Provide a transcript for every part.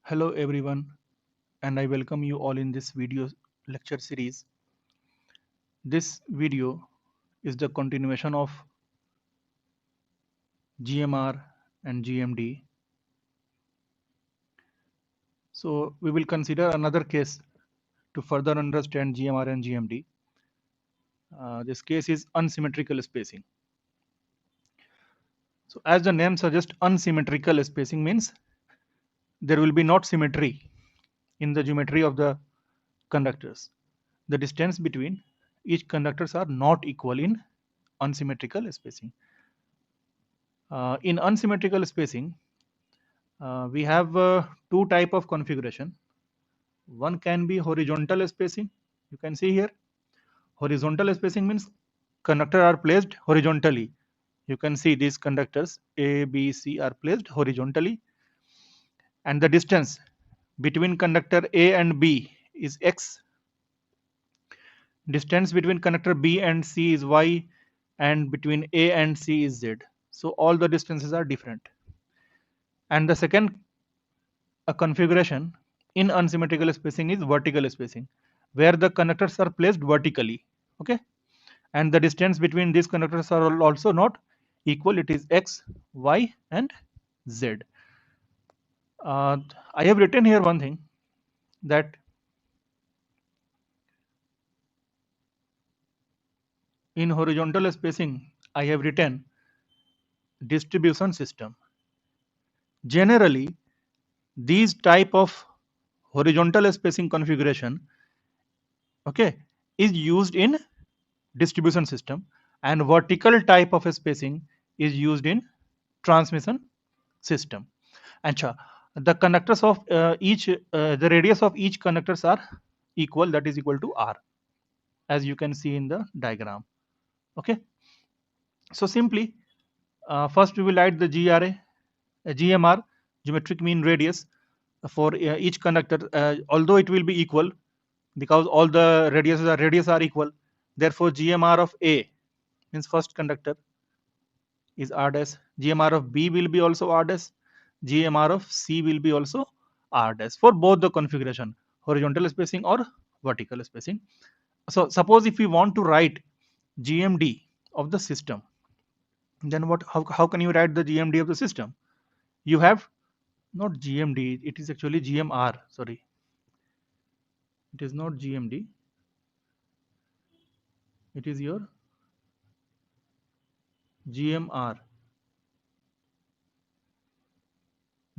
Hello everyone, and I welcome you all in this video lecture series. This video is the continuation of GMR and GMD. So we will consider another case to further understand GMR and GMD. This case is unsymmetrical spacing. So as the name suggests, unsymmetrical spacing means there will be not symmetry in the geometry of the conductors. The distance between each conductors are not equal in unsymmetrical spacing. In unsymmetrical spacing, we have two type of configuration. One can be horizontal spacing. You can see here, horizontal spacing means conductors are placed horizontally. You can see these conductors A, B, C are placed horizontally, and the distance between conductor A and B is X. Distance between conductor B and C is Y, and between A and C is Z. So all the distances are different. And the second configuration in unsymmetrical spacing is vertical spacing, where the conductors are placed vertically. Okay, and the distance between these conductors are also not equal. It is X, Y, and Z. I have written here one thing, that in horizontal spacing I have written distribution system. Generally, these type of horizontal spacing configuration, okay, is used in distribution system, and vertical type of spacing is used in transmission system. Acha, the conductors of the radius of each conductors are equal, that is equal to R, as you can see in the diagram. Okay, so simply first we will write the GMR, geometric mean radius, for each conductor, although it will be equal because all the radius are equal. Therefore GMR of A means first conductor is R dash. GMR of B will be also R dash. GMR of C will be also R dash for both the configuration, horizontal spacing or vertical spacing. So suppose if we want to write GMD of the system, then how can you write the GMD of the system? You have not GMD, it is actually GMR. Sorry, it is not GMD. It is your GMR.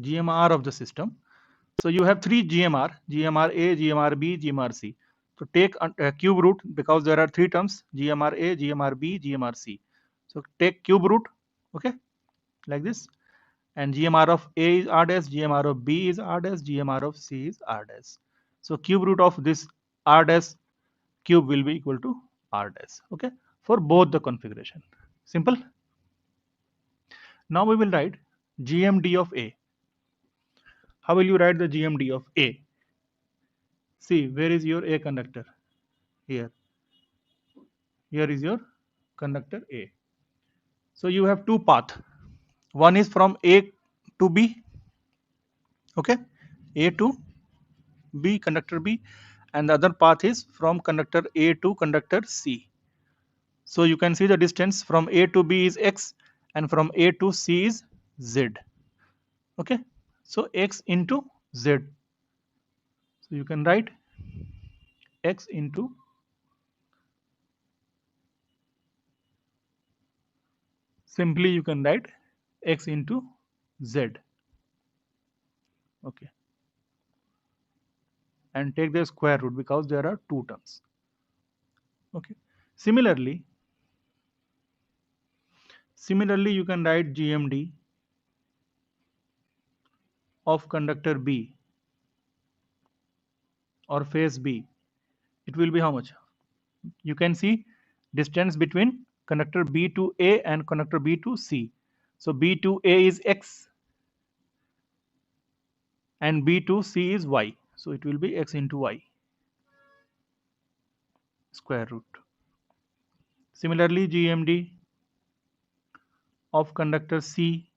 GMR of the system. So you have three GMR: GMR A, GMR B, GMR C. So take a cube root, because there are three terms: GMR A, GMR B, GMR C. So take cube root, okay, like this. And GMR of A is R dash, GMR of B is R dash, GMR of C is R dash. So cube root of this R dash cube will be equal to R dash, okay, for both the configuration. Simple. Now we will write GMD of A. How will you write the GMD of A? See, where is your A conductor? Here. Here is your conductor A. So you have two paths. One is from A to B, okay, A to B, conductor B, and the other path is from conductor A to conductor C. So you can see the distance from A to B is X, and from A to C is Z. Okay, so X into Z. So you can write X into simply you can write X into Z. Okay, and take the square root because there are two terms. Okay, similarly you can write GMD of conductor B or phase B. It will be how much? You can see distance between conductor B to A and conductor B to C. So B to A is X and B to C is Y. So it will be X into Y square root. Similarly, GMD of conductor C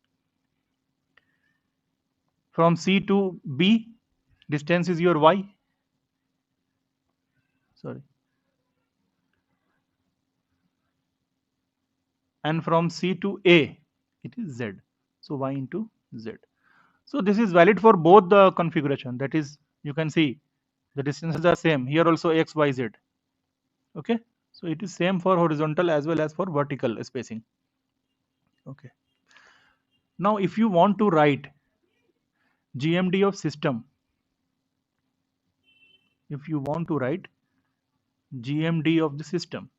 from C to B. Distance is your y. Sorry. And from C to A, it is Z. So y into Z. So this is valid for both the configuration. That is, you can see the distances are same. Here also x, y, z. Okay. So it is same for horizontal as well as for vertical spacing. Okay. Now if you want to write GMD of system, if you want to write GMD of the system,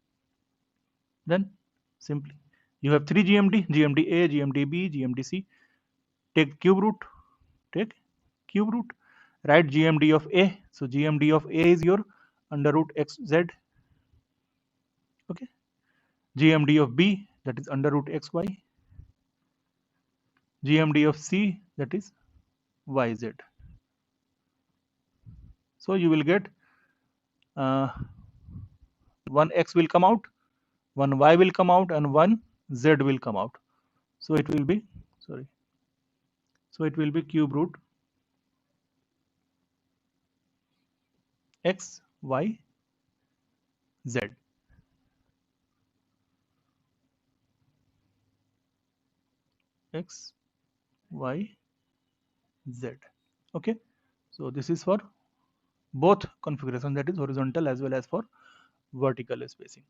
then simply you have three GMD, GMD A, GMD B, GMD C. Take cube root, take cube root, write GMD of A. So GMD of A is your under root xz. Okay. GMD of B, that is under root xy. GMD of C, that is yz. So you will get one x will come out, one y will come out, and one z will come out. So it will be, sorry, so it will be cube root x, y, z. X, y, z. Okay. So this is for both configuration, that is horizontal as well as for vertical spacing.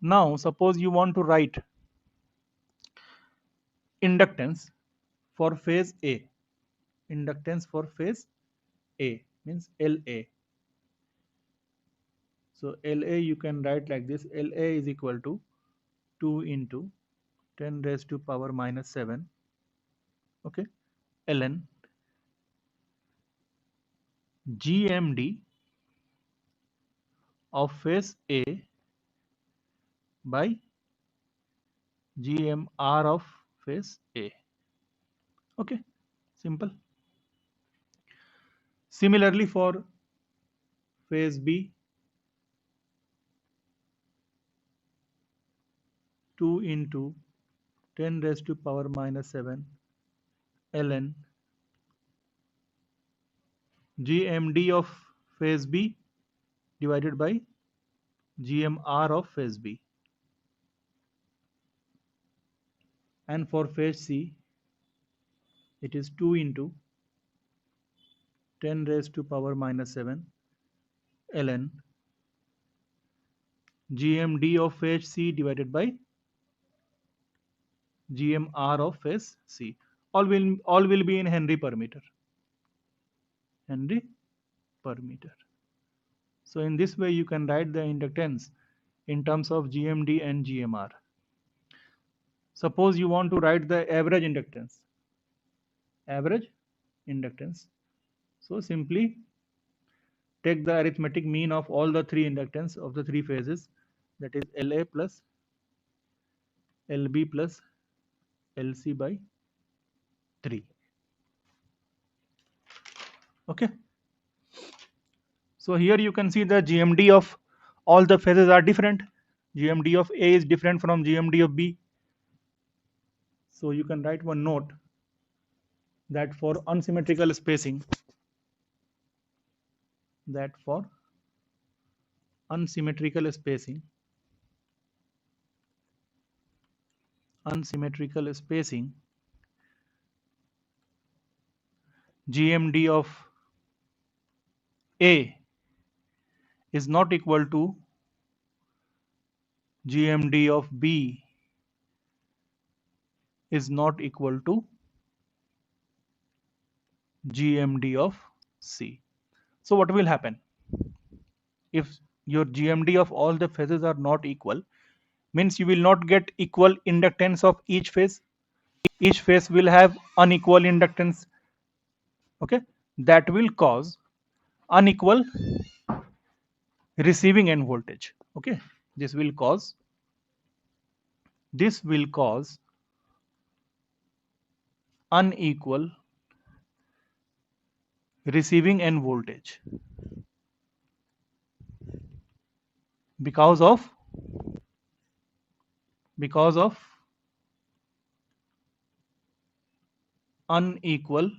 Now suppose you want to write inductance for phase A. Inductance for phase A means LA. So LA you can write like this. LA is equal to 2 into 10 raised to power minus 7. Okay. ln GMD of phase A by GMR of phase A. Okay. Simple. Similarly for phase B, 2 into 10 raised to power minus 7 ln GMD of phase B divided by GMR of phase B. And for phase C, it is 2 into 10 raised to power minus 7 ln GMD of phase C divided by GMR of phase C. All will be in Henry per meter. Henry per meter. So in this way you can write the inductance in terms of GMD and GMR. Suppose you want to write the average inductance. Average inductance. So simply take the arithmetic mean of all the three inductance of the three phases, that is LA plus LB plus LC by 3. Okay. So here you can see the GMD of all the phases are different. GMD of A is different from GMD of B. So you can write one note that for unsymmetrical spacing, unsymmetrical spacing, GMD of A is not equal to GMD of B is not equal to GMD of C. So what will happen? If your GMD of all the phases are not equal, means you will not get equal inductance of each phase. Each phase will have unequal inductance. Okay, that will cause unequal receiving end voltage. Okay, this will cause unequal receiving end voltage because of unequal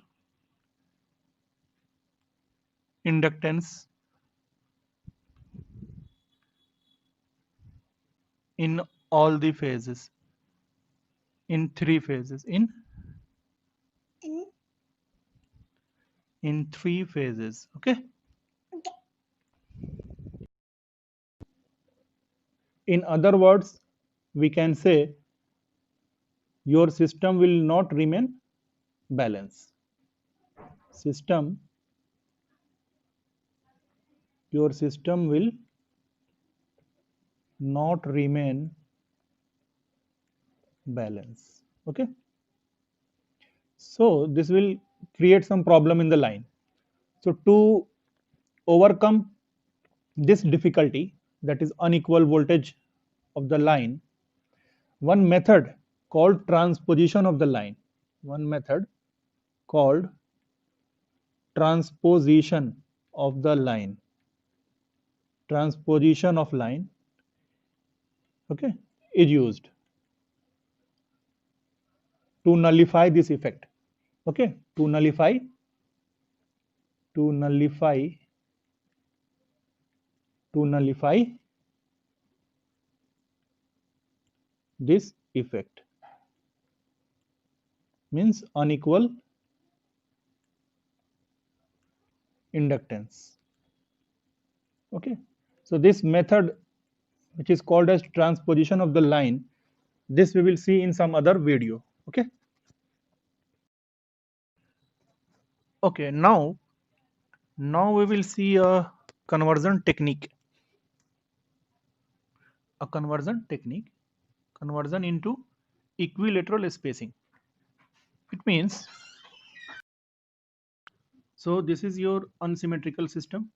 inductance in all the phases, in three phases, in three phases. Okay. In other words, we can say your system will not remain balanced. System, your system will not remain balanced. Okay. So this will create some problem in the line. So to overcome this difficulty, that is unequal voltage of the line, one method called transposition of the line, one method called transposition of the line, transposition of line, okay, is used to nullify this effect. Okay, to nullify to nullify to nullify this effect, means unequal inductance. Okay, so this method, which is called as transposition of the line, this we will see in some other video. Okay. Okay, now we will see a conversion technique, conversion into equilateral spacing. It means, so this is your unsymmetrical system,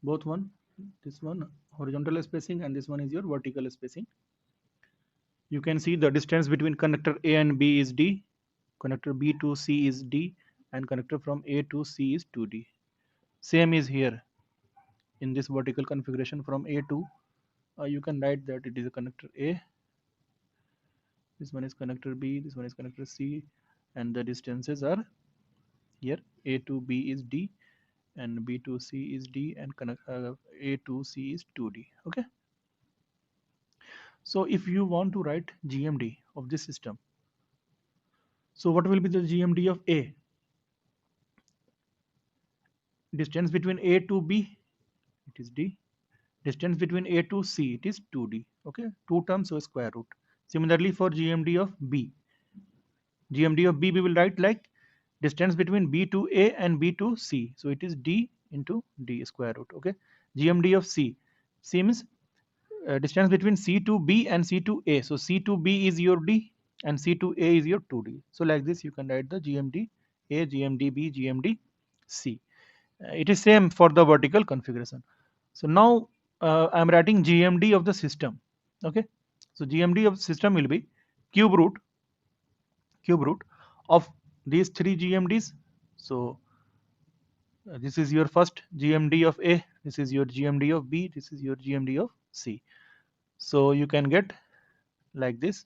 both one, this one horizontal spacing and this one is your vertical spacing. You can see the distance between connector A and B is D, connector B to C is D, and connector from A to C is 2D. Same is here in this vertical configuration from A to, you can write that it is a connector A, this one is connector B, this one is connector C, and the distances are here. A to B is D and B to C is D, and A to C is 2D. Okay. So if you want to write GMD of this system, so what will be the GMD of A? Distance between A to B, it is D. Distance between A to C, it is 2D. Okay, two terms, so square root. Similarly for GMD of B, we will write like distance between B to A and B to C, so it is D into D square root. Okay. GMD of C, means distance between C to B and C to A, so C to B is your D and C to A is your 2D. So like this you can write the GMD A, GMD B, GMD C. It is same for the vertical configuration. So now I am writing GMD of the system. Okay, so GMD of system will be cube root of these three GMDs. So this is your first GMD of A, this is your GMD of B, this is your GMD of C. So you can get like this.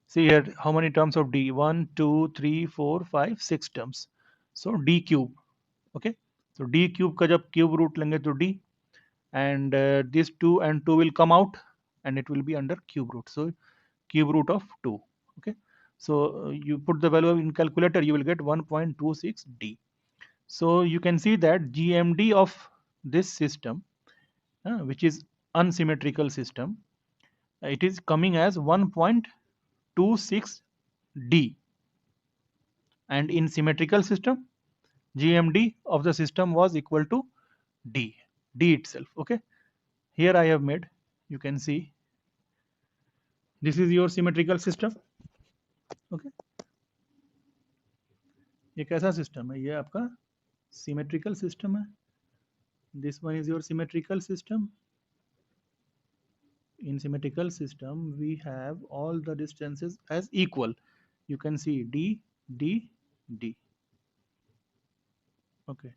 See here how many terms of D, 1 2 3 4 5 6 terms, so D cube. Okay, so D cube का जब cube root लेंगे तो D, and this 2 and 2 will come out and it will be under cube root, so cube root of 2. Okay, so you put the value in calculator, you will get 1.26 D. So you can see that GMD of this system, which is unsymmetrical system, it is coming as 1.26 D, and in symmetrical system GMD of the system was equal to D itself. Okay, here I have made, you can see this is your symmetrical system. Okay, ये कैसा system है, ये आपका symmetrical system है. This one is your symmetrical system. In symmetrical system we have all the distances as equal. You can see D, D, D. Okay,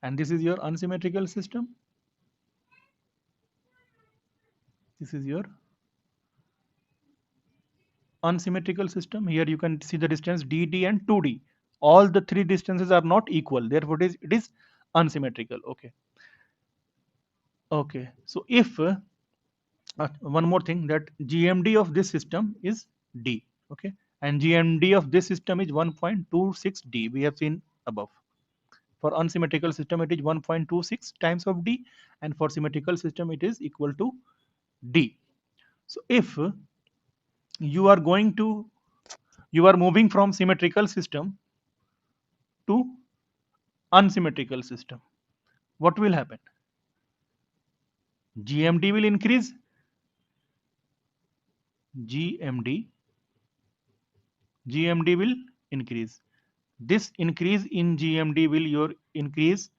and this is your unsymmetrical system. This is your unsymmetrical system. Here you can see the distance DD and 2D. All the three distances are not equal, therefore it is unsymmetrical. Okay, so if one more thing, that GMD of this system is D, okay, and GMD of this system is 1.26 D, we have seen above. For unsymmetrical system it is 1.26 times of D, and for symmetrical system it is equal to D. So if you are moving from symmetrical system to unsymmetrical system, what will happen? GMD will increase. GMD will increase. This increase in GMD will your increase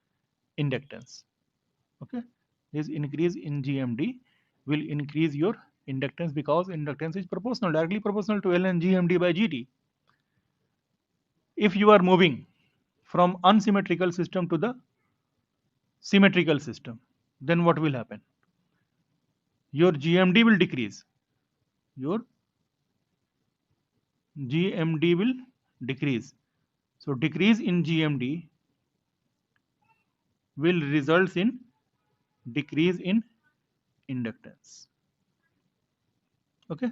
inductance. Okay, this increase in GMD will increase your inductance, because inductance is proportional, directly proportional to ln GMD by GT. If you are moving from unsymmetrical system to the symmetrical system, then what will happen? Your GMD will decrease. Your GMD will decrease. So decrease in GMD will result in decrease in inductance. Okay.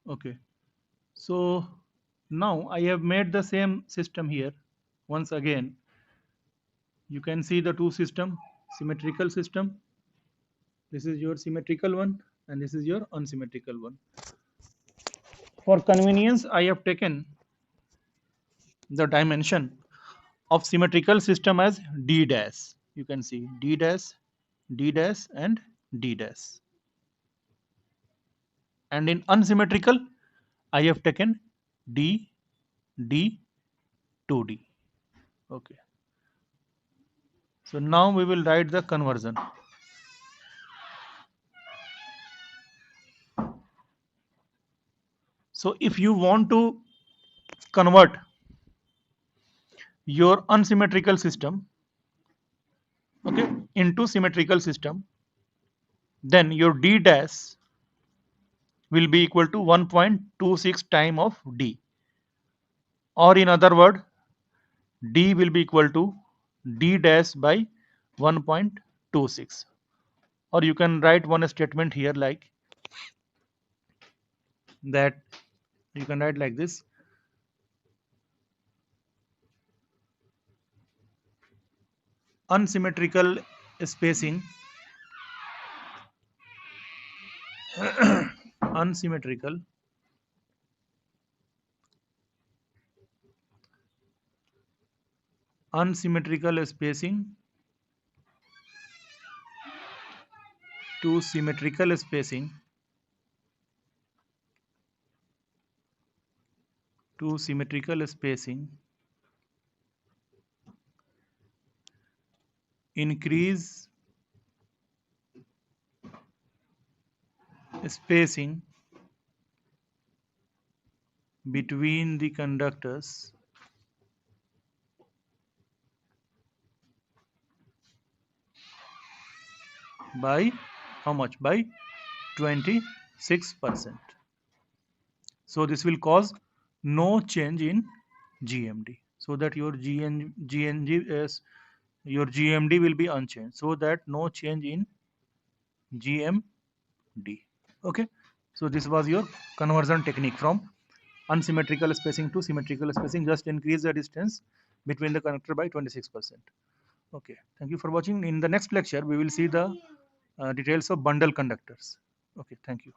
Okay. So now I have made the same system here. Once again, you can see the two system, symmetrical system. This is your symmetrical one and this is your unsymmetrical one. For convenience, I have taken the dimension of symmetrical system as D dash. You can see D dash, D dash and D dash. And in unsymmetrical, I have taken D, D, 2D. Okay. So now we will write the conversion. So if you want to convert your unsymmetrical system, okay, into symmetrical system, then your D dash will be equal to 1.26 time of D, or in other word, D will be equal to D dash by 1.26. Or you can write one statement here like that. You can write like this: unsymmetrical spacing unsymmetrical spacing to symmetrical spacing increase spacing between the conductors by how much? By 26%. So this will cause no change in GMD, so that your your GMD will be unchanged, so that no change in GMD. Okay, so this was your conversion technique from unsymmetrical spacing to symmetrical spacing. Just increase the distance between the conductor by 26%. Okay, thank you for watching. In the next lecture we will see the details of bundle conductors. Okay, thank you.